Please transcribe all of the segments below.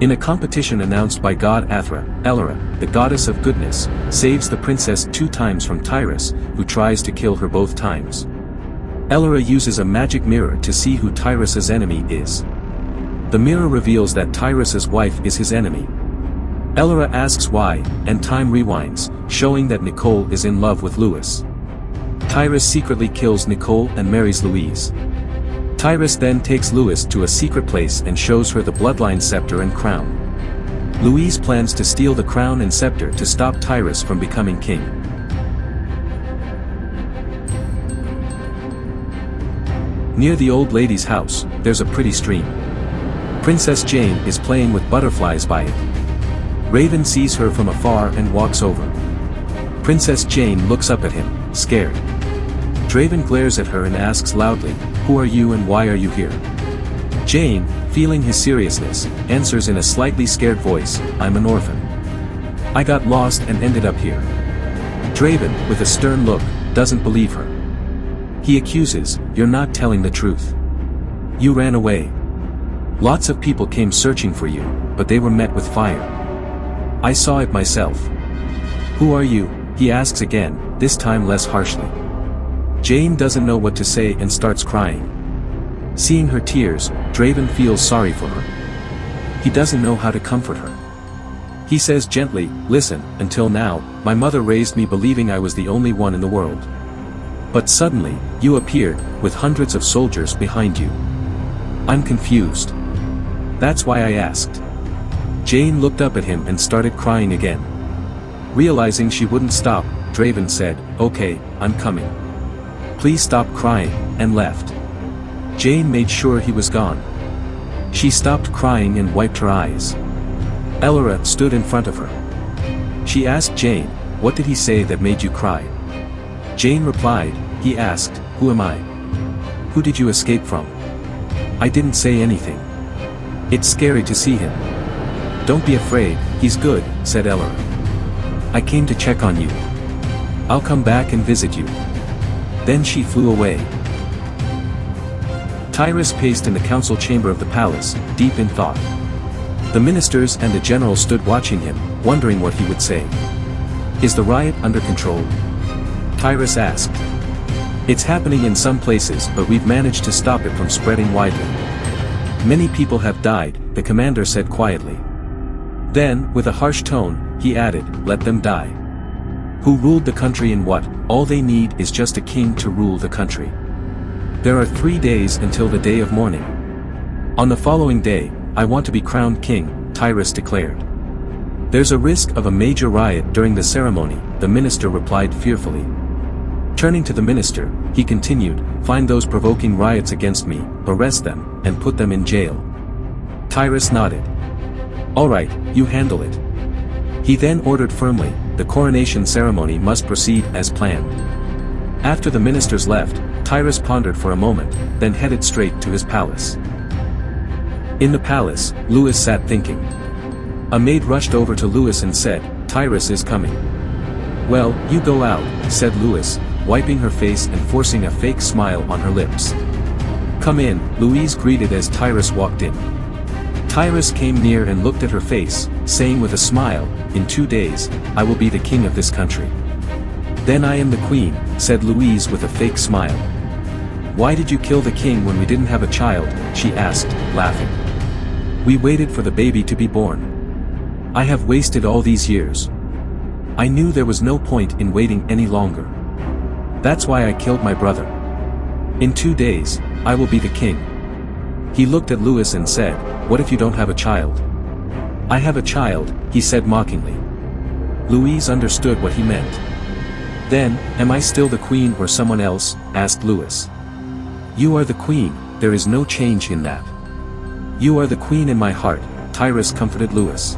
In a competition announced by god Athra, Elora, the goddess of goodness, saves the princess 2 times from Tyrus, who tries to kill her both times. Elora uses a magic mirror to see who Tyrus's enemy is. The mirror reveals that Tyrus's wife is his enemy. Elora asks why, and time rewinds, showing that Nicole is in love with Louis. Tyrus secretly kills Nicole and marries Louise. Tyrus then takes Louis to a secret place and shows her the bloodline scepter and crown. Louise plans to steal the crown and scepter to stop Tyrus from becoming king. Near the old lady's house, there's a pretty stream. Princess Jane is playing with butterflies by it. Raven sees her from afar and walks over. Princess Jane looks up at him, scared. Draven glares at her and asks loudly, "Who are you and why are you here?" Jane, feeling his seriousness, answers in a slightly scared voice, "I'm an orphan. I got lost and ended up here." Draven, with a stern look, doesn't believe her. He accuses, "You're not telling the truth. You ran away. Lots of people came searching for you, but they were met with fire. I saw it myself." "Who are you?" he asks again, this time less harshly. Jane doesn't know what to say and starts crying. Seeing her tears, Draven feels sorry for her. He doesn't know how to comfort her. He says gently, "Listen, until now, my mother raised me believing I was the only one in the world. But suddenly, you appeared, with hundreds of soldiers behind you. I'm confused. That's why I asked." Jane looked up at him and started crying again. Realizing she wouldn't stop, Draven said, "Okay, I'm coming. Please stop crying," and left. Jane made sure he was gone. She stopped crying and wiped her eyes. Elora stood in front of her. She asked Jane, "What did he say that made you cry?" Jane replied, "He asked, 'Who am I? Who did you escape from?' I didn't say anything. It's scary to see him." "Don't be afraid, he's good," said Elora. "I came to check on you. I'll come back and visit you." Then she flew away. Tyrus paced in the council chamber of the palace, deep in thought. The ministers and the general stood watching him, wondering what he would say. "Is the riot under control?" Tyrus asked. "It's happening in some places, but we've managed to stop it from spreading widely. Many people have died," the commander said quietly. Then, with a harsh tone, he added, "Let them die. Who ruled the country and what? All they need is just a king to rule the country. There are 3 days until the day of mourning. On the following day, I want to be crowned king," Tyrus declared. "There's a risk of a major riot during the ceremony," the minister replied fearfully. Turning to the minister, he continued, "Find those provoking riots against me, arrest them, and put them in jail." Tyrus nodded. "All right, you handle it." He then ordered firmly, "The coronation ceremony must proceed as planned." After the ministers left, Tyrus pondered for a moment, then headed straight to his palace. In the palace, Louis sat thinking. A maid rushed over to Louis and said, "Tyrus is coming." "Well, you go out," said Louis, wiping her face and forcing a fake smile on her lips. "Come in," Louise greeted as Tyrus walked in. Tyrus came near and looked at her face, saying with a smile, "In 2 days, I will be the king of this country." "Then I am the queen," said Louise with a fake smile. "Why did you kill the king when we didn't have a child?" she asked, laughing. "We waited for the baby to be born. I have wasted all these years. I knew there was no point in waiting any longer. That's why I killed my brother. In 2 days, I will be the king." He looked at Louis and said, "What if you don't have a child?" "I have a child," he said mockingly. Louise understood what he meant. "Then, am I still the queen or someone else?" asked Louis. "You are the queen, there is no change in that. You are the queen in my heart," Tyrus comforted Louis.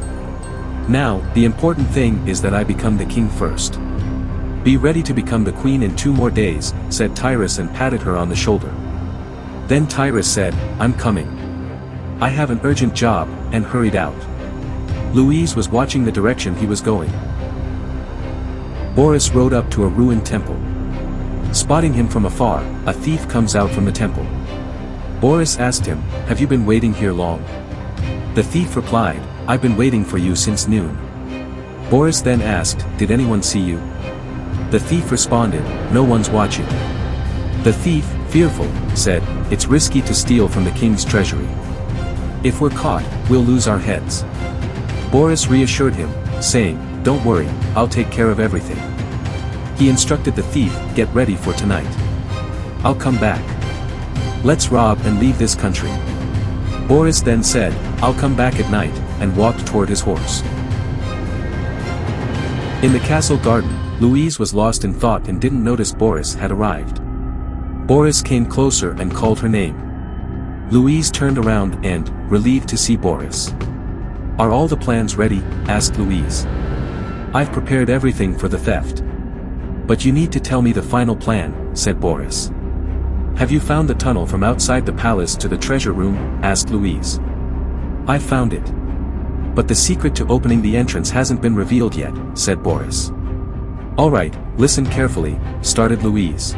"Now, the important thing is that I become the king first. Be ready to become the queen in 2 more days," said Tyrus and patted her on the shoulder. Then Tyrus said, "I'm coming. I have an urgent job," and hurried out. Louise was watching the direction he was going. Boris rode up to a ruined temple. Spotting him from afar, a thief comes out from the temple. Boris asked him, "Have you been waiting here long?" The thief replied, I've been waiting for you since noon. Boris then asked, did anyone see you? The thief responded, no one's watching. The thief, fearful, said, it's risky to steal from the king's treasury. If we're caught, we'll lose our heads. Boris reassured him, saying, don't worry, I'll take care of everything. He instructed the thief, get ready for tonight. I'll come back. Let's rob and leave this country. Boris then said, I'll come back at night, and walked toward his horse. In the castle garden, Louise was lost in thought and didn't notice Boris had arrived. Boris came closer and called her name. Louise turned around and, relieved to see Boris. Are all the plans ready? Asked Louise. I've prepared everything for the theft. But you need to tell me the final plan, said Boris. Have you found the tunnel from outside the palace to the treasure room? Asked Louise. I've found it. But the secret to opening the entrance hasn't been revealed yet, said Boris. Alright, listen carefully, started Louise.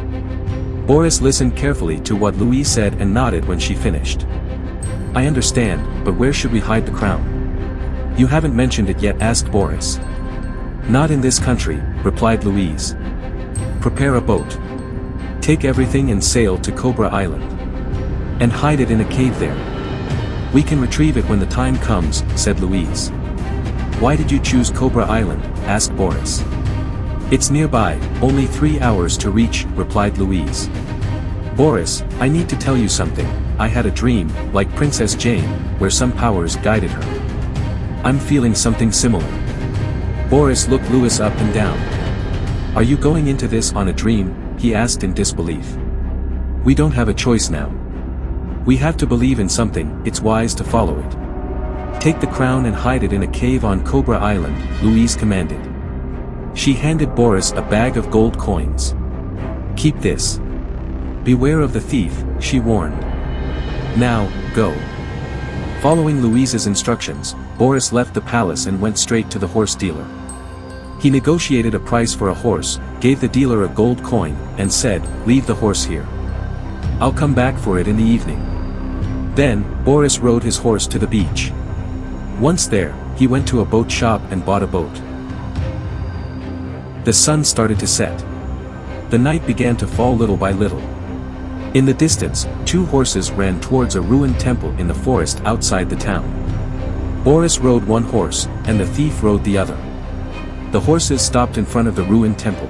Boris listened carefully to what Louise said and nodded when she finished. I understand, but where should we hide the crown? You haven't mentioned it yet, asked Boris. Not in this country, replied Louise. Prepare a boat. Take everything and sail to Cobra Island. And hide it in a cave there. We can retrieve it when the time comes, said Louise. Why did you choose Cobra Island? Asked Boris. It's nearby, only 3 hours to reach, replied Louise. Boris, I need to tell you something. I had a dream, like Princess Jane, where some powers guided her. I'm feeling something similar. Boris looked Louis up and down. Are you going into this on a dream? He asked in disbelief. We don't have a choice now. We have to believe in something, it's wise to follow it. Take the crown and hide it in a cave on Cobra Island, Louise commanded. She handed Boris a bag of gold coins. Keep this. Beware of the thief, she warned. Now, go. Following Louise's instructions, Boris left the palace and went straight to the horse dealer. He negotiated a price for a horse, gave the dealer a gold coin, and said, leave the horse here. I'll come back for it in the evening. Then, Boris rode his horse to the beach. Once there, he went to a boat shop and bought a boat. The sun started to set. The night began to fall little by little. In the distance, 2 horses ran towards a ruined temple in the forest outside the town. Boris rode one horse, and the thief rode the other. The horses stopped in front of the ruined temple.